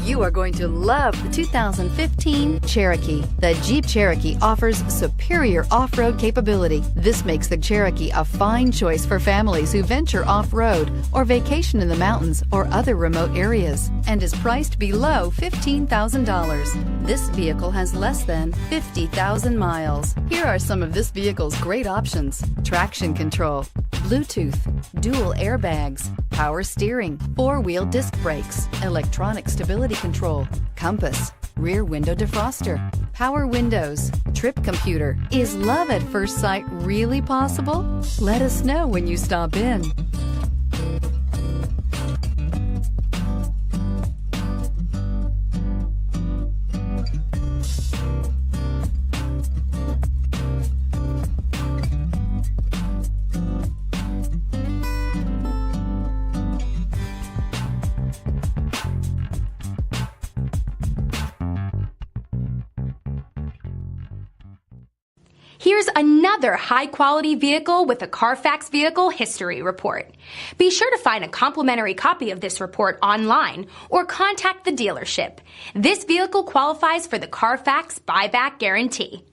You are going to love the 2015 Cherokee. The Jeep Cherokee offers superior off-road capability. This makes the Cherokee a fine choice for families who venture off-road or vacation in the mountains or other remote areas, and is priced below $15,000. This vehicle has less than 50,000 miles. Here are some of this vehicle's great options: traction control, Bluetooth, dual airbags, power steering, four-wheel disc brakes, electronic stability control, compass, rear window defroster, power windows, trip computer. Is love at first sight really possible? Let us know when you stop in. Here's another high-quality vehicle with a Carfax Vehicle History Report. Be sure to find a complimentary copy of this report online or contact the dealership. This vehicle qualifies for the Carfax Buyback Guarantee.